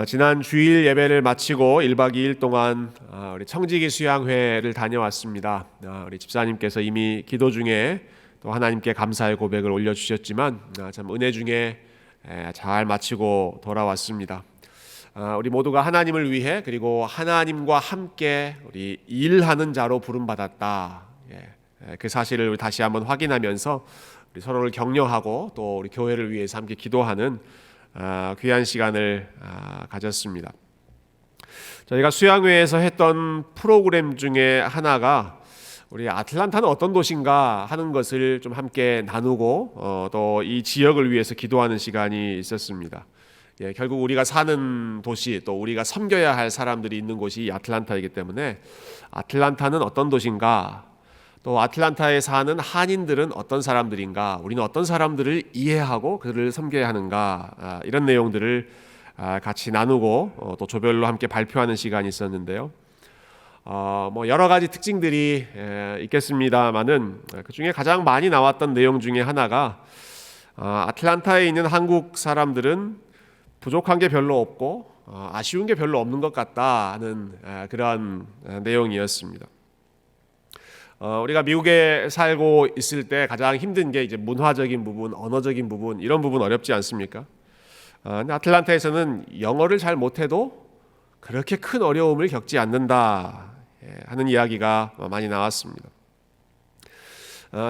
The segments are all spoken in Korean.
지난 주일 예배를 마치고 1박 2일 동안 우리 청지기 수양회를 다녀왔습니다. 우리 집사님께서 이미 기도 중에 또 하나님께 감사의 고백을 올려주셨지만 참 은혜 중에 잘 마치고 돌아왔습니다. 우리 모두가 하나님을 위해 그리고 하나님과 함께 우리 일하는 자로 부름받았다. 그 사실을 우리 다시 한번 확인하면서 우리 서로를 격려하고 또 우리 교회를 위해서 함께 기도하는 귀한 시간을 가졌습니다. 저희가 수양회에서 했던 프로그램 중에 하나가 우리 아틀란타는 어떤 도시인가 하는 것을 좀 함께 나누고 또 이 지역을 위해서 기도하는 시간이 있었습니다. 결국 우리가 사는 도시 또 우리가 섬겨야 할 사람들이 있는 곳이 아틀란타이기 때문에 아틀란타는 어떤 도시인가, 또 아틀란타에 사는 한인들은 어떤 사람들인가, 우리는 어떤 사람들을 이해하고 그들을 섬겨야 하는가, 이런 내용들을 같이 나누고 또 조별로 함께 발표하는 시간이 있었는데요. 여러 가지 특징들이 있겠습니다만은 그 중에 가장 많이 나왔던 내용 중에 하나가 아틀란타에 있는 한국 사람들은 부족한 게 별로 없고 아쉬운 게 별로 없는 것 같다 하는 그런 내용이었습니다. 우리가 미국에 살고 있을 때 가장 힘든 게 이제 문화적인 부분, 언어적인 부분, 이런 부분 어렵지 않습니까? 아틀란타에서는 영어를 잘 못해도 그렇게 큰 어려움을 겪지 않는다 하는 이야기가 많이 나왔습니다.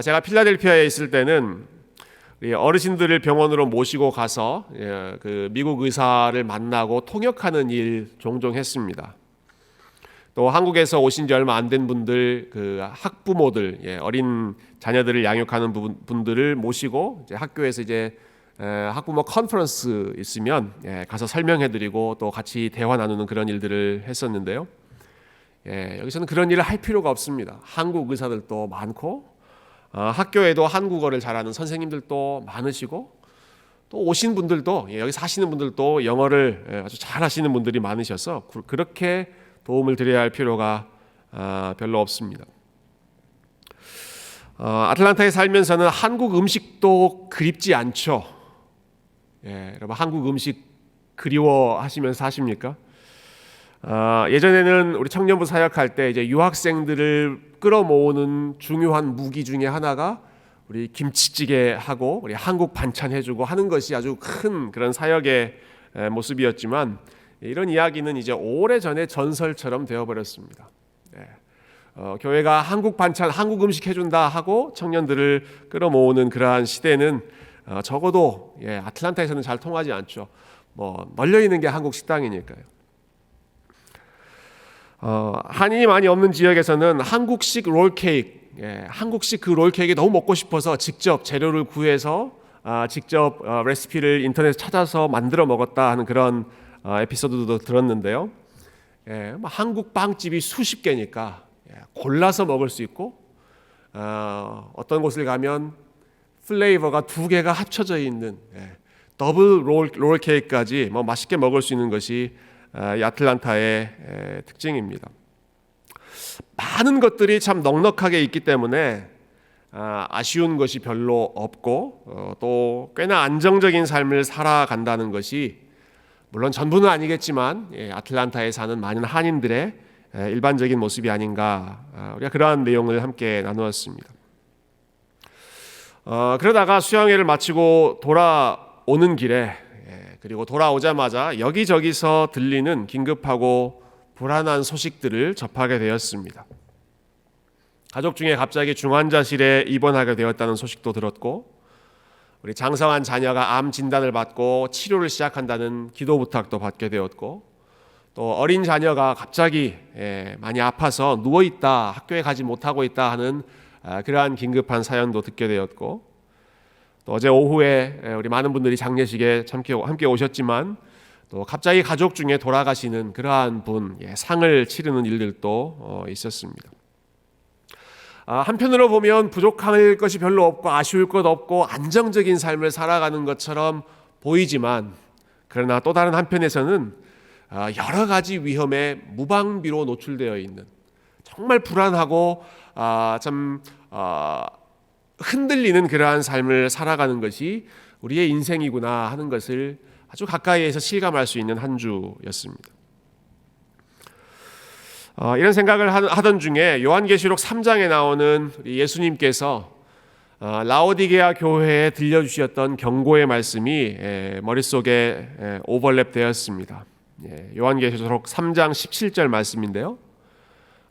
제가 필라델피아에 있을 때는 어르신들을 병원으로 모시고 가서 그 미국 의사를 만나고 통역하는 일 종종 했습니다. 또 한국에서 오신 지 얼마 안 된 분들, 그 학부모들, 어린 자녀들을 양육하는 분들을 모시고 이제 학교에서 이제 학부모 컨퍼런스 있으면 가서 설명해드리고 또 같이 대화 나누는 그런 일들을 했었는데요. 여기서는 그런 일을 할 필요가 없습니다. 한국 의사들도 많고 학교에도 한국어를 잘하는 선생님들도 많으시고 또 오신 분들도 여기 사시는 분들도 영어를 아주 잘하시는 분들이 많으셔서 그렇게 도움을 드려야 할 필요가 별로 없습니다. 아틀란타에 살면서는 한국 음식도 그립지 않죠. 여러분 한국 음식 그리워하시면서 사십니까? 예전에는 우리 청년부 사역할 때 이제 유학생들을 끌어모으는 중요한 무기 중에 하나가 우리 김치찌개 하고 우리 한국 반찬 해주고 하는 것이 아주 큰 그런 사역의 모습이었지만 이런 이야기는 이제 오래전에 전설처럼 되어버렸습니다. 교회가 한국 반찬, 한국 음식 해준다 하고 청년들을 끌어모으는 그러한 시대는 적어도 아틀란타에서는 잘 통하지 않죠. 널려 있는 게 한국 식당이니까요. 한인이 많이 없는 지역에서는 한국식 롤케이크, 한국식 그 롤케이크가 너무 먹고 싶어서 직접 재료를 구해서 직접 레시피를 인터넷에 찾아서 만들어 먹었다 하는 그런 에피소드도 들었는데요. 한국 빵집이 수십 개니까 골라서 먹을 수 있고 어떤 곳을 가면 플레이버가 두 개가 합쳐져 있는 더블 롤 케이크까지 맛있게 먹을 수 있는 것이 이 아틀란타의 특징입니다. 많은 것들이 참 넉넉하게 있기 때문에 아쉬운 것이 별로 없고 또 꽤나 안정적인 삶을 살아간다는 것이 물론 전부는 아니겠지만 아틀란타에 사는 많은 한인들의 일반적인 모습이 아닌가, 우리가 그러한 내용을 함께 나누었습니다. 그러다가 수양회를 마치고 돌아오는 길에 그리고 돌아오자마자 여기저기서 들리는 긴급하고 불안한 소식들을 접하게 되었습니다. 가족 중에 갑자기 중환자실에 입원하게 되었다는 소식도 들었고 우리 장성한 자녀가 암 진단을 받고 치료를 시작한다는 기도 부탁도 받게 되었고 또 어린 자녀가 갑자기 많이 아파서 누워있다, 학교에 가지 못하고 있다 하는 그러한 긴급한 사연도 듣게 되었고 또 어제 오후에 우리 많은 분들이 장례식에 함께 오셨지만 또 갑자기 가족 중에 돌아가시는 그러한 분, 상을 치르는 일들도 있었습니다. 한편으로 보면 부족할 것이 별로 없고 아쉬울 것 없고 안정적인 삶을 살아가는 것처럼 보이지만 그러나 또 다른 한편에서는 여러 가지 위험에 무방비로 노출되어 있는 정말 불안하고 참 흔들리는 그러한 삶을 살아가는 것이 우리의 인생이구나 하는 것을 아주 가까이에서 실감할 수 있는 한 주였습니다. 이런 생각을 하던 중에 요한계시록 3장에 나오는 예수님께서 라오디게아 교회에 들려주셨던 경고의 말씀이 머릿속에 오버랩 되었습니다. 요한계시록 3장 17절 말씀인데요.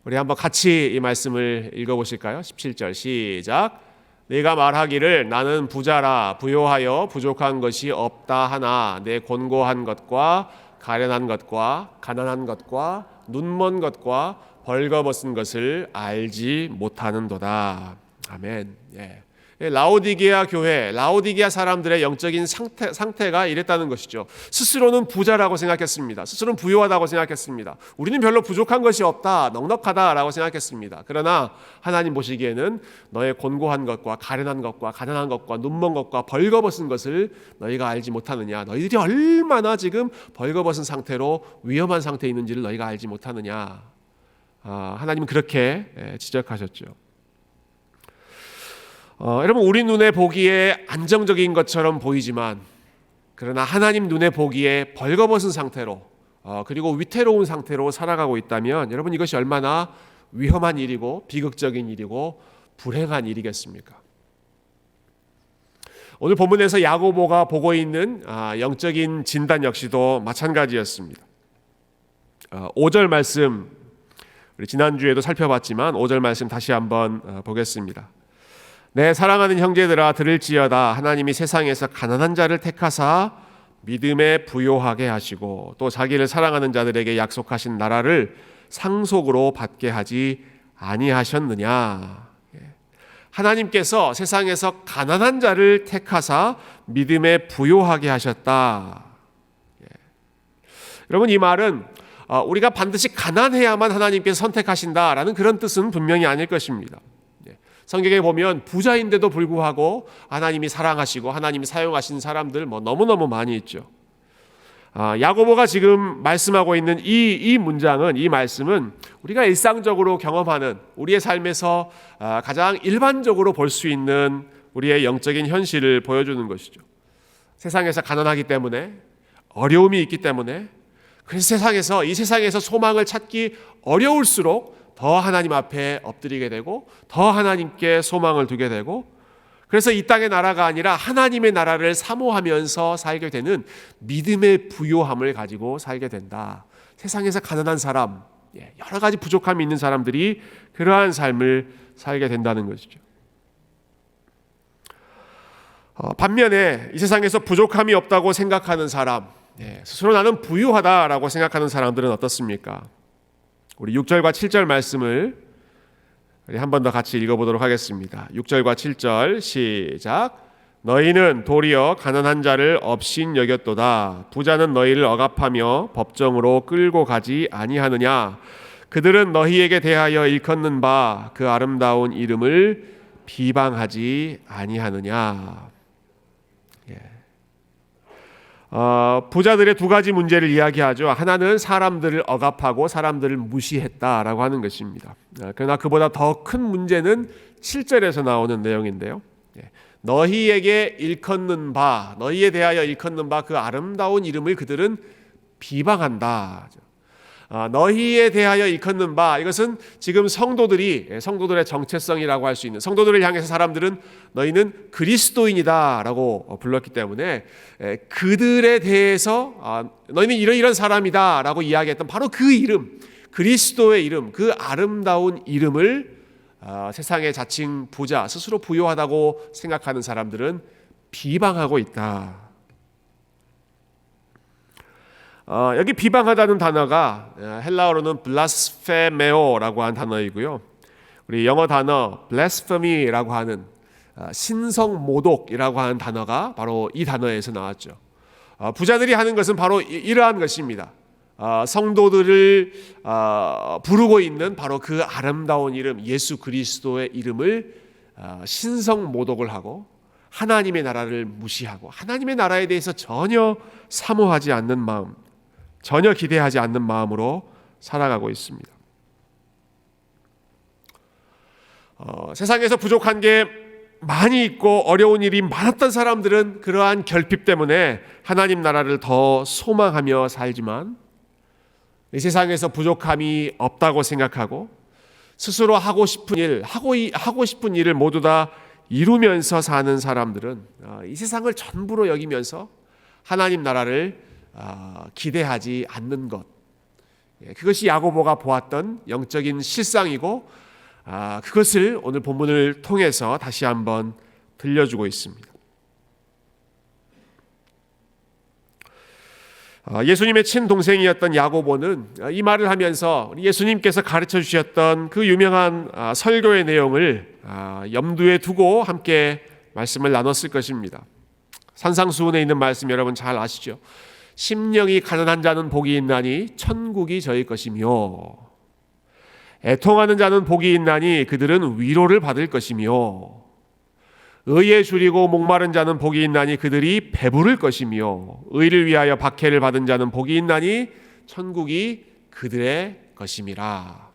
우리 한번 같이 이 말씀을 읽어보실까요? 17절 시작. 네가 말하기를 나는 부자라 부요하여 부족한 것이 없다 하나 내 곤고한 것과 가련한 것과 가난한 것과 눈먼 것과 벌거벗은 것을 알지 못하는도다. 아멘. 라오디게아 교회, 라오디게아 사람들의 영적인 상태가 이랬다는 것이죠. 스스로는 부자라고 생각했습니다. 스스로는 부유하다고 생각했습니다. 우리는 별로 부족한 것이 없다, 넉넉하다라고 생각했습니다. 그러나 하나님 보시기에는 너의 곤고한 것과 가련한 것과 가난한 것과 눈먼 것과 벌거벗은 것을 너희가 알지 못하느냐. 너희들이 얼마나 지금 벌거벗은 상태로 위험한 상태에 있는지를 너희가 알지 못하느냐. 하나님은 그렇게 지적하셨죠. 여러분, 우리 눈에 보기에 안정적인 것처럼 보이지만 그러나 하나님 눈에 보기에 벌거벗은 상태로 그리고 위태로운 상태로 살아가고 있다면 여러분, 이것이 얼마나 위험한 일이고 비극적인 일이고 불행한 일이겠습니까? 오늘 본문에서 야고보가 보고 있는 영적인 진단 역시도 마찬가지였습니다. 5절 말씀, 우리 지난주에도 살펴봤지만 5절 말씀 다시 한번 보겠습니다. 내 사랑하는 형제들아 들을지어다. 하나님이 세상에서 가난한 자를 택하사 믿음에 부요하게 하시고 또 자기를 사랑하는 자들에게 약속하신 나라를 상속으로 받게 하지 아니하셨느냐. 하나님께서 세상에서 가난한 자를 택하사 믿음에 부요하게 하셨다. 여러분, 이 말은 우리가 반드시 가난해야만 하나님께서 선택하신다라는 그런 뜻은 분명히 아닐 것입니다. 성경에 보면 부자인데도 불구하고 하나님이 사랑하시고 하나님이 사용하신 사람들 너무너무 많이 있죠. 야고보가 지금 말씀하고 있는 이 문장은, 이 말씀은 우리가 일상적으로 경험하는 우리의 삶에서 가장 일반적으로 볼 수 있는 우리의 영적인 현실을 보여주는 것이죠. 세상에서 가난하기 때문에, 어려움이 있기 때문에, 그래서 이 세상에서 소망을 찾기 어려울수록 더 하나님 앞에 엎드리게 되고 더 하나님께 소망을 두게 되고, 그래서 이 땅의 나라가 아니라 하나님의 나라를 사모하면서 살게 되는 믿음의 부요함을 가지고 살게 된다. 세상에서 가난한 사람, 여러 가지 부족함이 있는 사람들이 그러한 삶을 살게 된다는 것이죠. 반면에 이 세상에서 부족함이 없다고 생각하는 사람, 스스로 나는 부유하다라고 생각하는 사람들은 어떻습니까? 우리 6절과 7절 말씀을 한 번 더 같이 읽어보도록 하겠습니다. 6절과 7절 시작. 너희는 도리어 가난한 자를 업신 여겼도다. 부자는 너희를 억압하며 법정으로 끌고 가지 아니하느냐. 그들은 너희에게 대하여 일컫는 바 그 아름다운 이름을 비방하지 아니하느냐. 부자들의 두 가지 문제를 이야기하죠. 하나는 사람들을 억압하고 사람들을 무시했다라고 하는 것입니다. 그러나 그보다 더 큰 문제는 7절에서 나오는 내용인데요. 너희에게 일컫는 바, 너희에 대하여 일컫는 바 그 아름다운 이름을 그들은 비방한다. 너희에 대하여 일컫는 바, 이것은 지금 성도들의 정체성이라고 할 수 있는, 성도들을 향해서 사람들은 너희는 그리스도인이다라고 불렀기 때문에 그들에 대해서 너희는 이런 사람이다라고 이야기했던 바로 그 이름, 그리스도의 이름, 그 아름다운 이름을 세상의 자칭 부자, 스스로 부유하다고 생각하는 사람들은 비방하고 있다. 여기 비방하다는 단어가 헬라어로는 블라스페메오라고 하는 단어이고요. 우리 영어 단어 blasphemy라고 하는 신성모독이라고 하는 단어가 바로 이 단어에서 나왔죠. 부자들이 하는 것은 바로 이러한 것입니다. 성도들을 부르고 있는 바로 그 아름다운 이름, 예수 그리스도의 이름을 신성모독을 하고 하나님의 나라를 무시하고 하나님의 나라에 대해서 전혀 사모하지 않는 마음, 전혀 기대하지 않는 마음으로 살아가고 있습니다. 세상에서 부족한 게 많이 있고 어려운 일이 많았던 사람들은 그러한 결핍 때문에 하나님 나라를 더 소망하며 살지만, 이 세상에서 부족함이 없다고 생각하고 스스로 하고 싶은 일을 모두 다 이루면서 사는 사람들은 이 세상을 전부로 여기면서 하나님 나라를 기대하지 않는 것, 그것이 야고보가 보았던 영적인 실상이고, 그것을 오늘 본문을 통해서 다시 한번 들려주고 있습니다. 예수님의 친동생이었던 야고보는 이 말을 하면서 예수님께서 가르쳐 주셨던 그 유명한 설교의 내용을 염두에 두고 함께 말씀을 나눴을 것입니다. 산상수훈에 있는 말씀 여러분 잘 아시죠? 심령이 가난한 자는 복이 있나니 천국이 저희 것이며, 애통하는 자는 복이 있나니 그들은 위로를 받을 것이며, 의에 줄이고 목마른 자는 복이 있나니 그들이 배부를 것이며, 의를 위하여 박해를 받은 자는 복이 있나니 천국이 그들의 것임이라.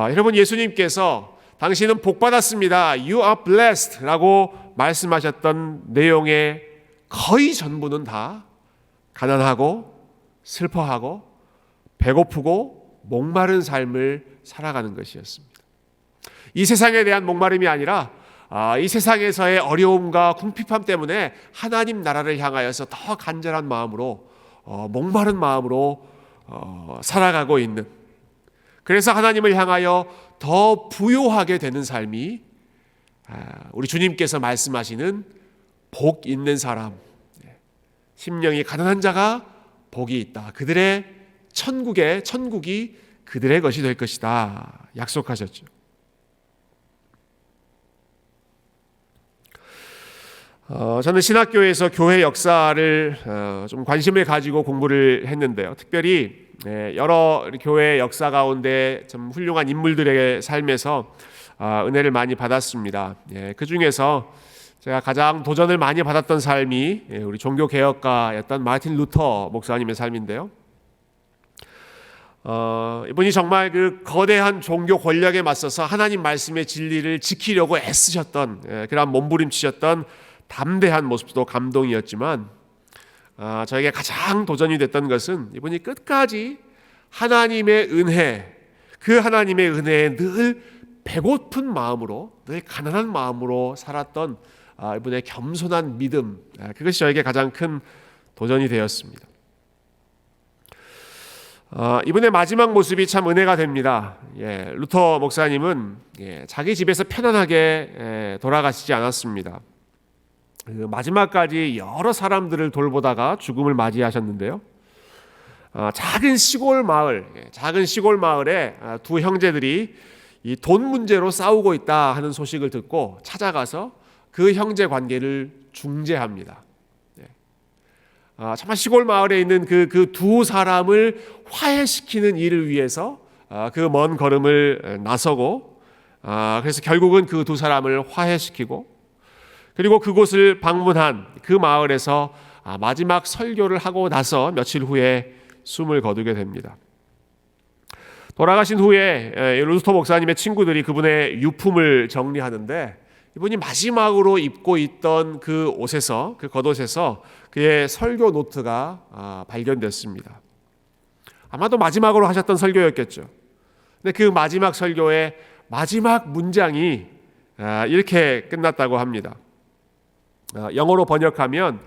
여러분, 예수님께서 당신은 복 받았습니다, You are blessed 라고 말씀하셨던 내용의 거의 전부는 다 가난하고 슬퍼하고 배고프고 목마른 삶을 살아가는 것이었습니다. 이 세상에 대한 목마름이 아니라 이 세상에서의 어려움과 궁핍함 때문에 하나님 나라를 향하여서 더 간절한 마음으로, 목마른 마음으로 살아가고 있는, 그래서 하나님을 향하여 더 부요하게 되는 삶이 우리 주님께서 말씀하시는 복 있는 사람, 심령이 가난한 자가 복이 있다, 그들의 천국이 그들의 것이 될 것이다 약속하셨죠. 저는 신학교에서 교회 역사를 좀 관심을 가지고 공부를 했는데요. 특별히 여러 교회 역사 가운데 좀 훌륭한 인물들의 삶에서 은혜를 많이 받았습니다. 그 중에서 제가 가장 도전을 많이 받았던 삶이 우리 종교개혁가였던 마틴 루터 목사님의 삶인데요. 이분이 정말 그 거대한 종교 권력에 맞서서 하나님 말씀의 진리를 지키려고 애쓰셨던, 그런 몸부림치셨던 담대한 모습도 감동이었지만, 저에게 가장 도전이 됐던 것은 이분이 끝까지 하나님의 은혜, 그 하나님의 은혜에 늘 배고픈 마음으로, 늘 가난한 마음으로 살았던 이분의 겸손한 믿음, 그것이 저에게 가장 큰 도전이 되었습니다. 이분의 마지막 모습이 참 은혜가 됩니다. 루터 목사님은 자기 집에서 편안하게 돌아가시지 않았습니다. 마지막까지 여러 사람들을 돌보다가 죽음을 맞이하셨는데요. 작은 시골 마을에 두 형제들이 이 돈 문제로 싸우고 있다 하는 소식을 듣고 찾아가서 그 형제 관계를 중재합니다. 정말 시골 마을에 있는 그 두 사람을 화해시키는 일을 위해서 그 먼 걸음을 나서고, 그래서 결국은 그 두 사람을 화해시키고, 그리고 그곳을 방문한 그 마을에서 마지막 설교를 하고 나서 며칠 후에 숨을 거두게 됩니다. 돌아가신 후에 루터 목사님의 친구들이 그분의 유품을 정리하는데, 이분이 마지막으로 입고 있던 그 옷에서, 그 겉옷에서 그의 설교 노트가 발견됐습니다. 아마도 마지막으로 하셨던 설교였겠죠. 근데 그 마지막 설교의 마지막 문장이 이렇게 끝났다고 합니다. 영어로 번역하면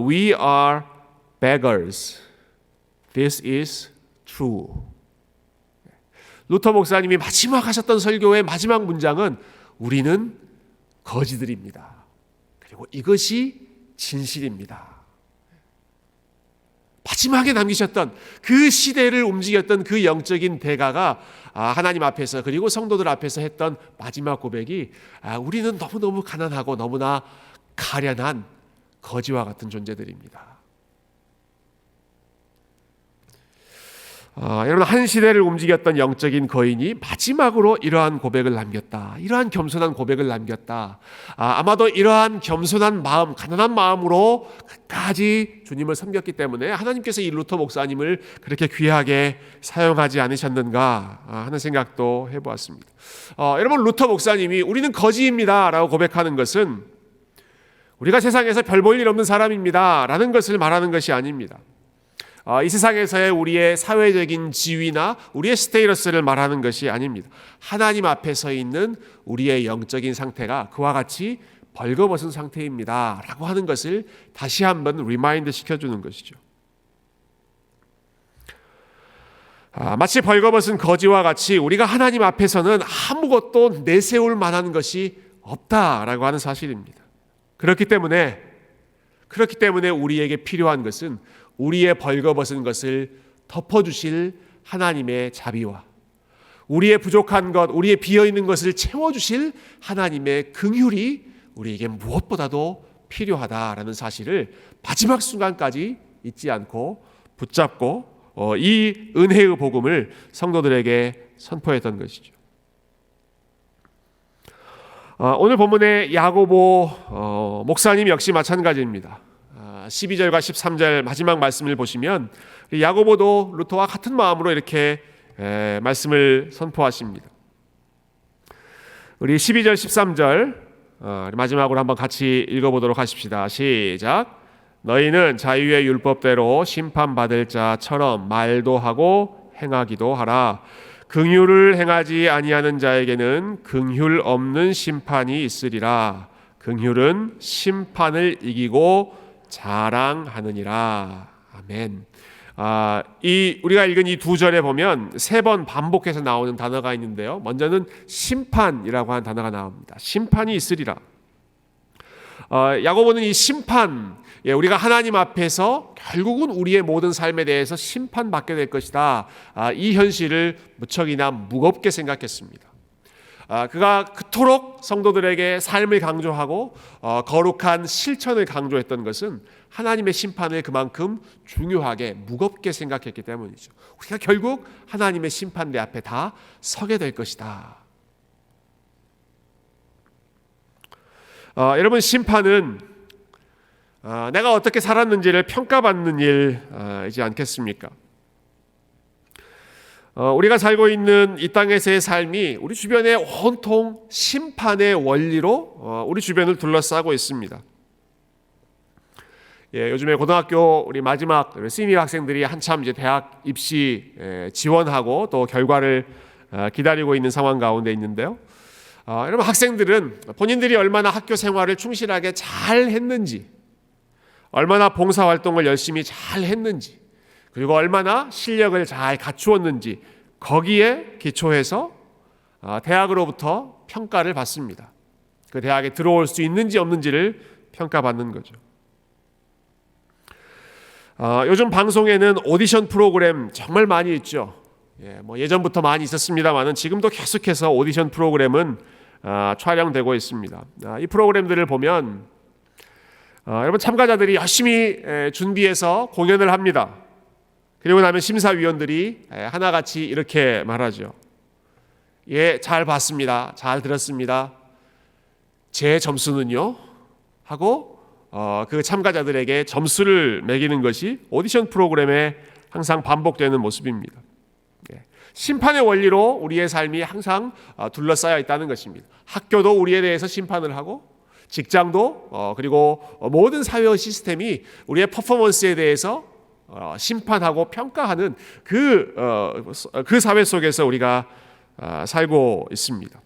We are beggars. This is true. 루터 목사님이 마지막 하셨던 설교의 마지막 문장은 우리는 거지들입니다. 그리고 이것이 진실입니다. 마지막에 남기셨던 그 시대를 움직였던 그 영적인 대가가 하나님 앞에서, 그리고 성도들 앞에서 했던 마지막 고백이 우리는 너무너무 가난하고 너무나 가련한 거지와 같은 존재들입니다. 여러분, 한 시대를 움직였던 영적인 거인이 마지막으로 이러한 고백을 남겼다. 이러한 겸손한 고백을 남겼다. 아마도 이러한 겸손한 마음, 가난한 마음으로 끝까지 주님을 섬겼기 때문에 하나님께서 이 루터 목사님을 그렇게 귀하게 사용하지 않으셨는가 하는 생각도 해보았습니다. 여러분, 루터 목사님이 우리는 거지입니다 라고 고백하는 것은 우리가 세상에서 별 볼 일 없는 사람입니다 라는 것을 말하는 것이 아닙니다. 이 세상에서의 우리의 사회적인 지위나 우리의 스테이러스를 말하는 것이 아닙니다. 하나님 앞에 서 있는 우리의 영적인 상태가 그와 같이 벌거벗은 상태입니다 라고 하는 것을 다시 한번 리마인드 시켜주는 것이죠. 마치 벌거벗은 거지와 같이 우리가 하나님 앞에서는 아무것도 내세울 만한 것이 없다라고 하는 사실입니다. 그렇기 때문에 우리에게 필요한 것은 우리의 벌거벗은 것을 덮어주실 하나님의 자비와 우리의 부족한 것, 우리의 비어있는 것을 채워주실 하나님의 긍휼이 우리에게 무엇보다도 필요하다라는 사실을 마지막 순간까지 잊지 않고 붙잡고 이 은혜의 복음을 성도들에게 선포했던 것이죠. 오늘 본문의 야고보 목사님 역시 마찬가지입니다. 12절과 13절 마지막 말씀을 보시면 야고보도 루터와 같은 마음으로 이렇게 말씀을 선포하십니다. 우리 12절 13절 마지막으로 한번 같이 읽어보도록 하십시다. 시작. 너희는 자유의 율법대로 심판받을 자처럼 말도 하고 행하기도 하라. 긍휼을 행하지 아니하는 자에게는 긍휼 없는 심판이 있으리라. 긍휼은 심판을 이기고 자랑하느니라. 아멘. 우리가 읽은 이 두 절에 보면 세 번 반복해서 나오는 단어가 있는데요. 먼저는 심판이라고 하는 단어가 나옵니다. 심판이 있으리라. 야고보는 이 심판, 우리가 하나님 앞에서 결국은 우리의 모든 삶에 대해서 심판받게 될 것이다. 이 현실을 무척이나 무겁게 생각했습니다. 그가 그토록 성도들에게 삶을 강조하고 거룩한 실천을 강조했던 것은 하나님의 심판을 그만큼 중요하게 무겁게 생각했기 때문이죠. 우리가 결국 하나님의 심판대 앞에 다 서게 될 것이다. 여러분, 심판은 내가 어떻게 살았는지를 평가받는 일이지 않겠습니까? 우리가 살고 있는 이 땅에서의 삶이 우리 주변에 온통 심판의 원리로 우리 주변을 둘러싸고 있습니다. 요즘에 고등학교 우리 마지막 시니어 학생들이 한참 이제 대학 입시 지원하고 또 결과를 기다리고 있는 상황 가운데 있는데요. 여러분, 학생들은 본인들이 얼마나 학교 생활을 충실하게 잘 했는지, 얼마나 봉사활동을 열심히 잘 했는지, 그리고 얼마나 실력을 잘 갖추었는지 거기에 기초해서 대학으로부터 평가를 받습니다. 그 대학에 들어올 수 있는지 없는지를 평가받는 거죠. 요즘 방송에는 오디션 프로그램 정말 많이 있죠. 예전부터 많이 있었습니다만은 지금도 계속해서 오디션 프로그램은 촬영되고 있습니다. 이 프로그램들을 보면 여러분, 참가자들이 열심히 준비해서 공연을 합니다. 그리고 나면 심사위원들이 하나같이 이렇게 말하죠. 잘 봤습니다. 잘 들었습니다. 제 점수는요? 하고 그 참가자들에게 점수를 매기는 것이 오디션 프로그램에 항상 반복되는 모습입니다. 심판의 원리로 우리의 삶이 항상 둘러싸여 있다는 것입니다. 학교도 우리에 대해서 심판을 하고, 직장도 그리고 모든 사회 시스템이 우리의 퍼포먼스에 대해서 심판하고 평가하는 그 사회 속에서 우리가 살고 있습니다.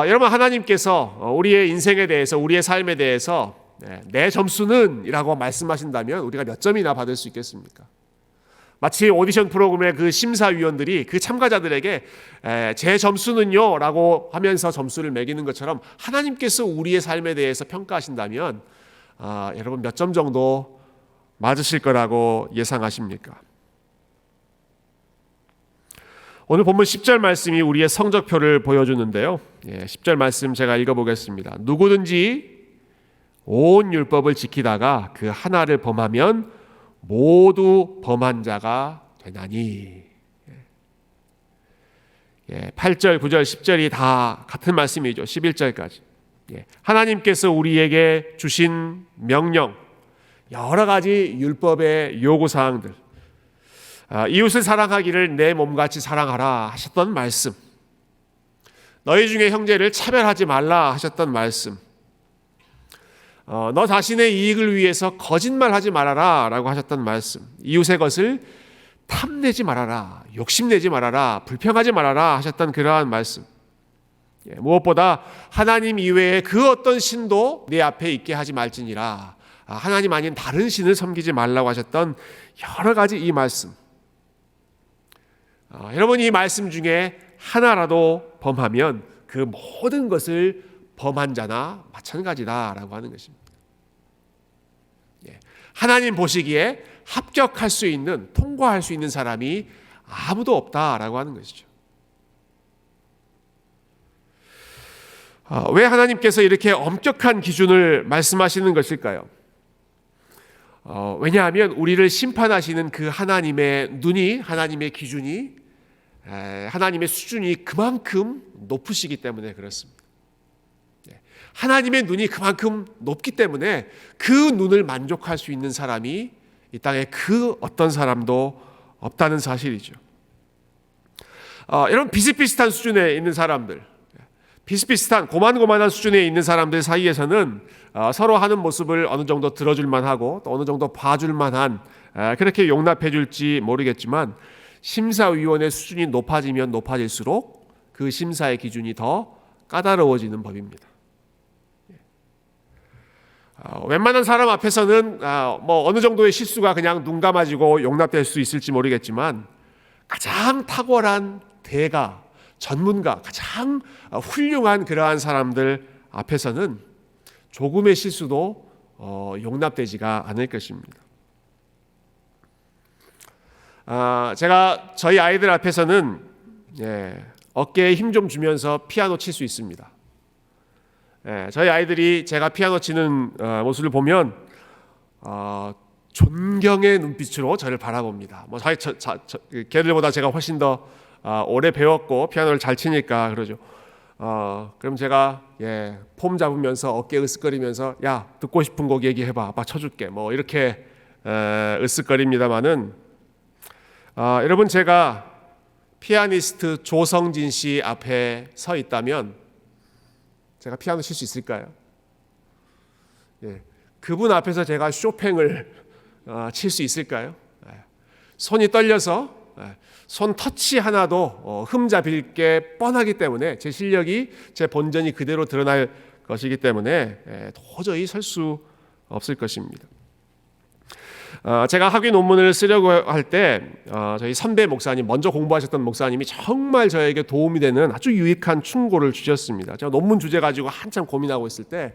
여러분, 하나님께서 우리의 인생에 대해서, 우리의 삶에 대해서 내 점수는 이라고 말씀하신다면 우리가 몇 점이나 받을 수 있겠습니까? 마치 오디션 프로그램의 그 심사위원들이 그 참가자들에게 제 점수는요 라고 하면서 점수를 매기는 것처럼 하나님께서 우리의 삶에 대해서 평가하신다면 여러분, 몇 점 정도 맞으실 거라고 예상하십니까? 오늘 본문 10절 말씀이 우리의 성적표를 보여주는데요. 10절 말씀 제가 읽어보겠습니다. 누구든지 온 율법을 지키다가 그 하나를 범하면 모두 범한 자가 되나니. 8절, 9절, 10절이 다 같은 말씀이죠. 11절까지. 하나님께서 우리에게 주신 명령, 여러 가지 율법의 요구사항들, 이웃을 사랑하기를 내 몸같이 사랑하라 하셨던 말씀, 너희 중에 형제를 차별하지 말라 하셨던 말씀, 너 자신의 이익을 위해서 거짓말하지 말아라 라고 하셨던 말씀, 이웃의 것을 탐내지 말아라, 욕심내지 말아라, 불평하지 말아라 하셨던 그러한 말씀, 무엇보다 하나님 이외에 그 어떤 신도 내 앞에 있게 하지 말지니라, 하나님 아닌 다른 신을 섬기지 말라고 하셨던 여러 가지 이 말씀, 여러분 이 말씀 중에 하나라도 범하면 그 모든 것을 범한 자나 마찬가지다라고 하는 것입니다. 하나님 보시기에 합격할 수 있는, 통과할 수 있는 사람이 아무도 없다라고 하는 것이죠. 왜 하나님께서 이렇게 엄격한 기준을 말씀하시는 것일까요? 왜냐하면 우리를 심판하시는 그 하나님의 눈이, 하나님의 기준이, 하나님의 수준이 그만큼 높으시기 때문에 그렇습니다. 하나님의 눈이 그만큼 높기 때문에 그 눈을 만족할 수 있는 사람이 이 땅에 그 어떤 사람도 없다는 사실이죠. 이런 비슷비슷한 수준에 있는 사람들, 비슷비슷한 고만고만한 수준에 있는 사람들 사이에서는 서로 하는 모습을 어느 정도 들어줄 만하고 또 어느 정도 봐줄 만한, 그렇게 용납해 줄지 모르겠지만 심사위원의 수준이 높아지면 높아질수록 그 심사의 기준이 더 까다로워지는 법입니다. 웬만한 사람 앞에서는 뭐 어느 정도의 실수가 그냥 눈 감아지고 용납될 수 있을지 모르겠지만 가장 탁월한 대가, 전문가, 가장 훌륭한 그러한 사람들 앞에서는 조금의 실수도 용납되지가 않을 것입니다. 제가 저희 아이들 앞에서는 어깨에 힘 좀 주면서 피아노 칠 수 있습니다. 저희 아이들이 제가 피아노 치는 모습을 보면 존경의 눈빛으로 저를 바라봅니다. 뭐 걔들보다 제가 훨씬 더 오래 배웠고 피아노를 잘 치니까 그러죠. 그럼 제가 폼 잡으면서 어깨 으쓱거리면서 야, 듣고 싶은 곡 얘기해봐, 아빠 쳐줄게, 뭐 이렇게 으쓱거립니다마는 여러분, 제가 피아니스트 조성진 씨 앞에 서 있다면 제가 피아노 칠 수 있을까요? 그분 앞에서 제가 쇼팽을 칠 수 있을까요? 손이 떨려서 손 터치 하나도 흠잡일 게 뻔하기 때문에, 제 실력이, 제 본전이 그대로 드러날 것이기 때문에 도저히 설 수 없을 것입니다. 제가 학위 논문을 쓰려고 할 때 저희 선배 목사님, 먼저 공부하셨던 목사님이 정말 저에게 도움이 되는 아주 유익한 충고를 주셨습니다. 제가 논문 주제 가지고 한참 고민하고 있을 때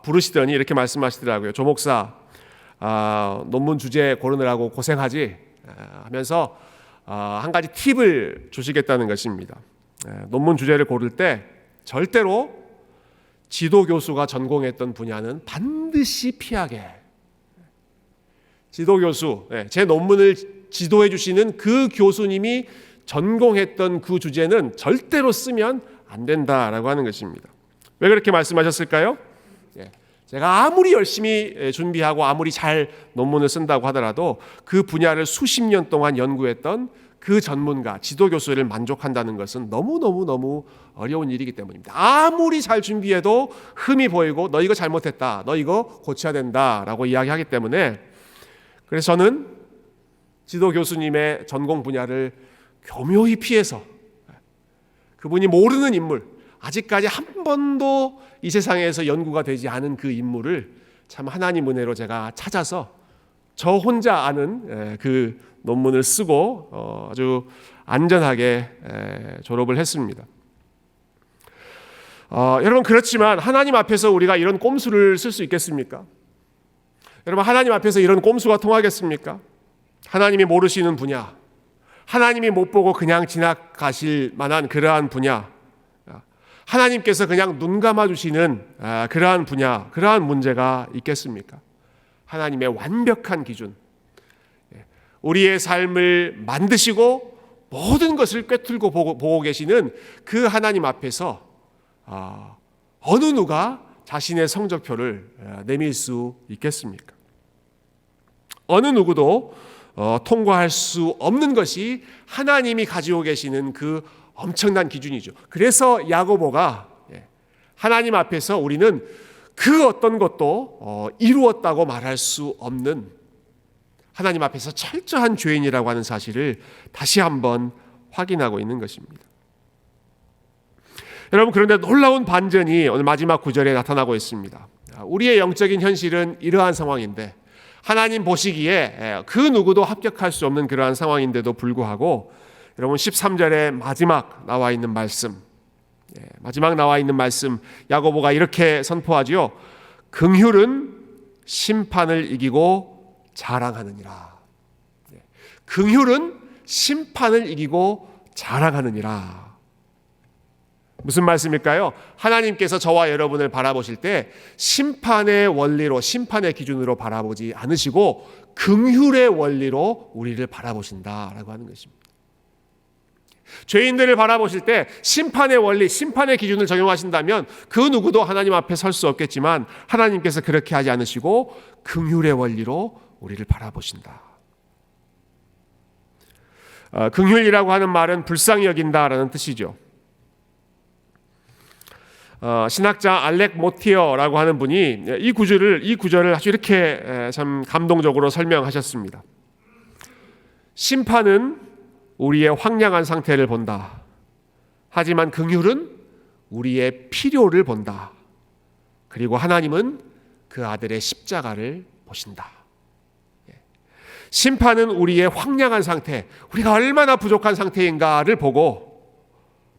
부르시더니 이렇게 말씀하시더라고요. 조 목사, 논문 주제 고르느라고 고생하지 하면서 한 가지 팁을 주시겠다는 것입니다. 논문 주제를 고를 때 절대로 지도 교수가 전공했던 분야는 반드시 피하게. 지도 교수, 제 논문을 지도해 주시는 그 교수님이 전공했던 그 주제는 절대로 쓰면 안 된다라고 하는 것입니다. 왜 그렇게 말씀하셨을까요? 제가 아무리 열심히 준비하고 아무리 잘 논문을 쓴다고 하더라도 그 분야를 수십 년 동안 연구했던 그 전문가, 지도 교수를 만족한다는 것은 너무 어려운 일이기 때문입니다. 아무리 잘 준비해도 흠이 보이고 너 이거 잘못했다, 너 이거 고쳐야 된다라고 이야기하기 때문에, 그래서 저는 지도 교수님의 전공 분야를 교묘히 피해서 그분이 모르는 인물, 아직까지 한 번도 이 세상에서 연구가 되지 않은 그 인물을 참 하나님 은혜로 제가 찾아서 저 혼자 아는 그 논문을 쓰고 아주 안전하게 졸업을 했습니다. 여러분, 그렇지만 하나님 앞에서 우리가 이런 꼼수를 쓸 수 있겠습니까? 여러분, 하나님 앞에서 이런 꼼수가 통하겠습니까? 하나님이 모르시는 분야, 하나님이 못 보고 그냥 지나가실 만한 그러한 분야, 하나님께서 그냥 눈 감아주시는 그러한 분야, 그러한 문제가 있겠습니까? 하나님의 완벽한 기준, 우리의 삶을 만드시고 모든 것을 꿰뚫고 보고 계시는 그 하나님 앞에서 어느 누가 자신의 성적표를 내밀 수 있겠습니까? 어느 누구도 통과할 수 없는 것이 하나님이 가지고 계시는 그 엄청난 기준이죠. 그래서 야고보가 하나님 앞에서 우리는 그 어떤 것도 이루었다고 말할 수 없는 하나님 앞에서 철저한 죄인이라고 하는 사실을 다시 한번 확인하고 있는 것입니다. 여러분, 그런데 놀라운 반전이 오늘 마지막 구절에 나타나고 있습니다. 우리의 영적인 현실은 이러한 상황인데, 하나님 보시기에 그 누구도 합격할 수 없는 그러한 상황인데도 불구하고 여러분 13절에 마지막 나와 있는 말씀, 야고보가 이렇게 선포하지요. 긍휼은 심판을 이기고 자랑하느니라. 긍휼은 심판을 이기고 자랑하느니라. 무슨 말씀일까요? 하나님께서 저와 여러분을 바라보실 때 심판의 원리로, 심판의 기준으로 바라보지 않으시고 긍휼의 원리로 우리를 바라보신다라고 하는 것입니다. 죄인들을 바라보실 때 심판의 원리, 심판의 기준을 적용하신다면 그 누구도 하나님 앞에 설 수 없겠지만 하나님께서 그렇게 하지 않으시고 긍휼의 원리로 우리를 바라보신다. 긍휼이라고 하는 말은 불쌍히 여긴다라는 뜻이죠. 신학자 알렉 모티어라고 하는 분이 이 구절을 아주 이렇게 참 감동적으로 설명하셨습니다. 심판은 우리의 황량한 상태를 본다. 하지만 긍휼은 우리의 필요를 본다. 그리고 하나님은 그 아들의 십자가를 보신다. 심판은 우리의 황량한 상태, 우리가 얼마나 부족한 상태인가를 보고,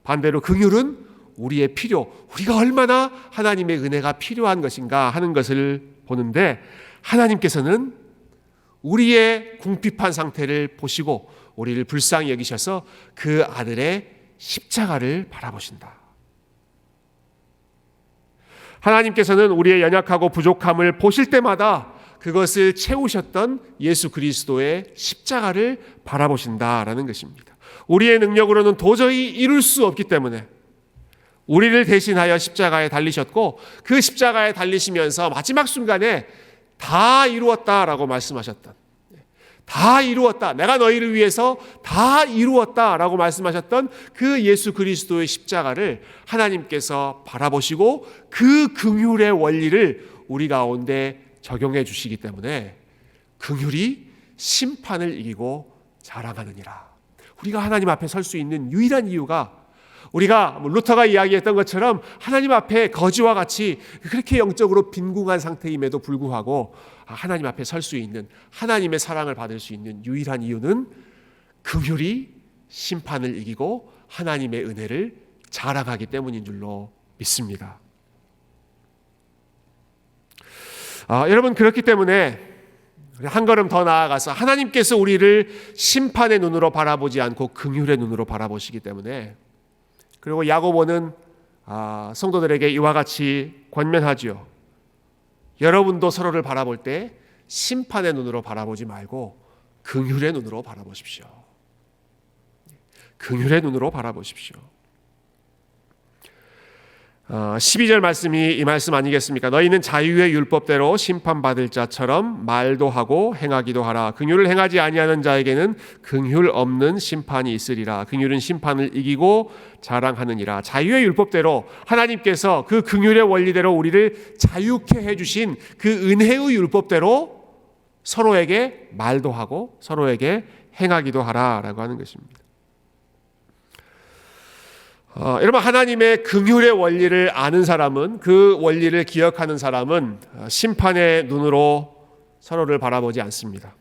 반대로 긍휼은 우리의 필요, 우리가 얼마나 하나님의 은혜가 필요한 것인가 하는 것을 보는데, 하나님께서는 우리의 궁핍한 상태를 보시고 우리를 불쌍히 여기셔서 그 아들의 십자가를 바라보신다. 하나님께서는 우리의 연약하고 부족함을 보실 때마다 그것을 채우셨던 예수 그리스도의 십자가를 바라보신다라는 것입니다. 우리의 능력으로는 도저히 이룰 수 없기 때문에 우리를 대신하여 십자가에 달리셨고, 그 십자가에 달리시면서 마지막 순간에 다 이루었다라고 말씀하셨던, 다 이루었다, 내가 너희를 위해서 다 이루었다라고 말씀하셨던 그 예수 그리스도의 십자가를 하나님께서 바라보시고 그 긍휼의 원리를 우리 가운데 적용해 주시기 때문에 긍휼이 심판을 이기고 자랑하느니라. 우리가 하나님 앞에 설 수 있는 유일한 이유가, 우리가 루터가 이야기했던 것처럼 하나님 앞에 거지와 같이 그렇게 영적으로 빈궁한 상태임에도 불구하고 하나님 앞에 설 수 있는, 하나님의 사랑을 받을 수 있는 유일한 이유는 긍휼이 심판을 이기고 하나님의 은혜를 자랑하기 때문인 줄로 믿습니다. 여러분, 그렇기 때문에 한 걸음 더 나아가서 하나님께서 우리를 심판의 눈으로 바라보지 않고 긍휼의 눈으로 바라보시기 때문에, 그리고 야고보는 성도들에게 이와 같이 권면하지요. 여러분도 서로를 바라볼 때 심판의 눈으로 바라보지 말고 긍휼의 눈으로 바라보십시오. 긍휼의 눈으로 바라보십시오. 12절 말씀이 이 말씀 아니겠습니까? 너희는 자유의 율법대로 심판받을 자처럼 말도 하고 행하기도 하라. 긍휼을 행하지 아니하는 자에게는 긍휼 없는 심판이 있으리라. 긍휼은 심판을 이기고 자랑하느니라. 자유의 율법대로 하나님께서 그 긍휼의 원리대로 우리를 자유케 해주신 그 은혜의 율법대로 서로에게 말도 하고 서로에게 행하기도 하라라고 하는 것입니다. 여러분, 하나님의 긍휼의 원리를 아는 사람은, 그 원리를 기억하는 사람은 심판의 눈으로 서로를 바라보지 않습니다.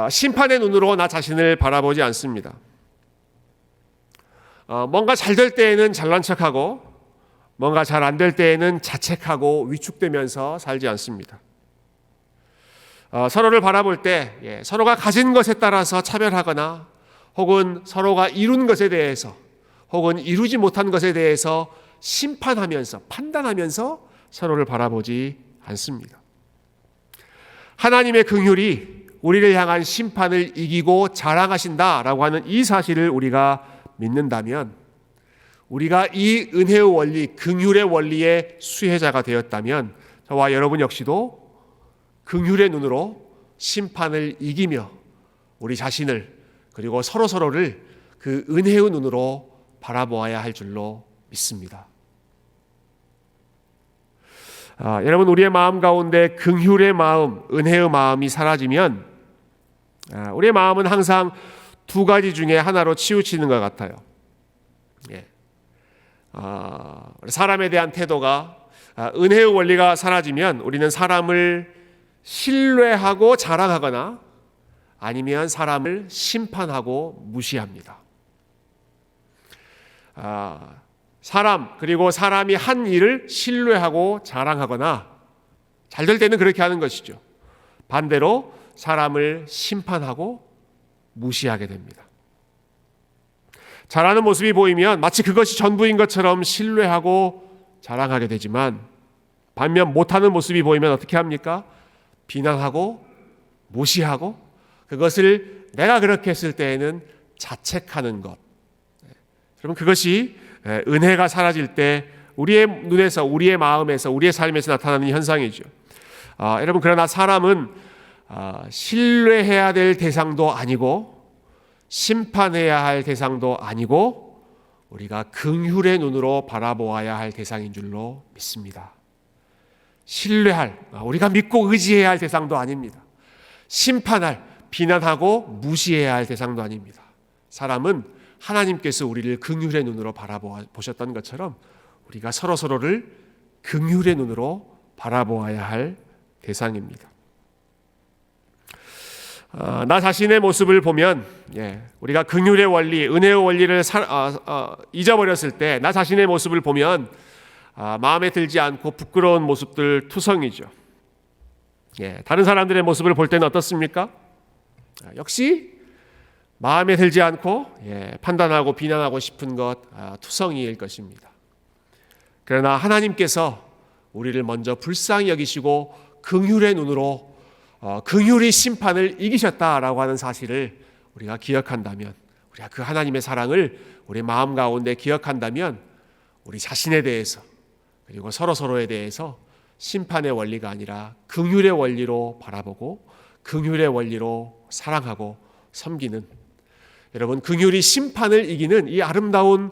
심판의 눈으로 나 자신을 바라보지 않습니다. 뭔가 잘 될 때에는 잘난 척하고 뭔가 잘 안 될 때에는 자책하고 위축되면서 살지 않습니다. 서로를 바라볼 때 서로가 가진 것에 따라서 차별하거나, 혹은 서로가 이룬 것에 대해서, 혹은 이루지 못한 것에 대해서 심판하면서, 판단하면서 서로를 바라보지 않습니다. 하나님의 긍휼이 우리를 향한 심판을 이기고 자랑하신다라고 하는 이 사실을 우리가 믿는다면, 우리가 이 은혜의 원리, 긍휼의 원리의 수혜자가 되었다면 저와 여러분 역시도 긍휼의 눈으로 심판을 이기며 우리 자신을 그리고 서로서로를 그 은혜의 눈으로 바라보아야 할 줄로 믿습니다. 여러분, 우리의 마음 가운데 긍휼의 마음, 은혜의 마음이 사라지면 우리의 마음은 항상 두 가지 중에 하나로 치우치는 것 같아요. 사람에 대한 태도가, 은혜의 원리가 사라지면 우리는 사람을 신뢰하고 자랑하거나 아니면 사람을 심판하고 무시합니다. 사람, 그리고 사람이 한 일을 신뢰하고 자랑하거나, 잘 될 때는 그렇게 하는 것이죠. 반대로 사람을 심판하고 무시하게 됩니다. 잘하는 모습이 보이면 마치 그것이 전부인 것처럼 신뢰하고 자랑하게 되지만, 반면 못하는 모습이 보이면 어떻게 합니까? 비난하고 무시하고, 그것을 내가 그렇게 했을 때에는 자책하는 것. 여러분, 그것이 은혜가 사라질 때 우리의 눈에서, 우리의 마음에서, 우리의 삶에서 나타나는 현상이죠. 여러분, 그러나 사람은 신뢰해야 될 대상도 아니고 심판해야 할 대상도 아니고 우리가 긍휼의 눈으로 바라보아야 할 대상인 줄로 믿습니다. 신뢰할, 우리가 믿고 의지해야 할 대상도 아닙니다. 심판할, 비난하고 무시해야 할 대상도 아닙니다. 사람은 하나님께서 우리를 긍휼의 눈으로 바라보셨던 것처럼 우리가 서로서로를 긍휼의 눈으로 바라보아야 할 대상입니다. 나 자신의 모습을 보면, 우리가 긍휼의 원리, 은혜의 원리를 잊어버렸을 때 나 자신의 모습을 보면 마음에 들지 않고 부끄러운 모습들 투성이죠. 다른 사람들의 모습을 볼 때는 어떻습니까? 역시 마음에 들지 않고 판단하고 비난하고 싶은 것 투성이일 것입니다. 그러나 하나님께서 우리를 먼저 불쌍히 여기시고 긍휼의 눈으로 긍휼히 심판을 이기셨다라고 하는 사실을 우리가 기억한다면, 우리가 그 하나님의 사랑을 우리 마음 가운데 기억한다면 우리 자신에 대해서 그리고 서로서로에 대해서 심판의 원리가 아니라 긍휼의 원리로 바라보고 긍휼의 원리로 사랑하고 섬기는, 여러분, 긍휼이 심판을 이기는 이 아름다운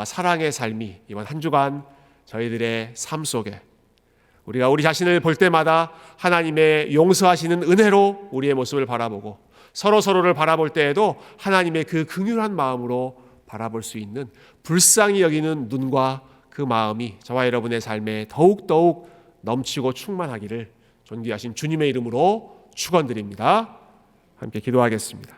사랑의 삶이 이번 한 주간 저희들의 삶 속에 우리가 우리 자신을 볼 때마다 하나님의 용서하시는 은혜로 우리의 모습을 바라보고 서로서로를 바라볼 때에도 하나님의 그 긍휼한 마음으로 바라볼 수 있는 불쌍히 여기는 눈과 그 마음이 저와 여러분의 삶에 더욱더욱 넘치고 충만하기를 존귀하신 주님의 이름으로 축원드립니다. 함께 기도하겠습니다.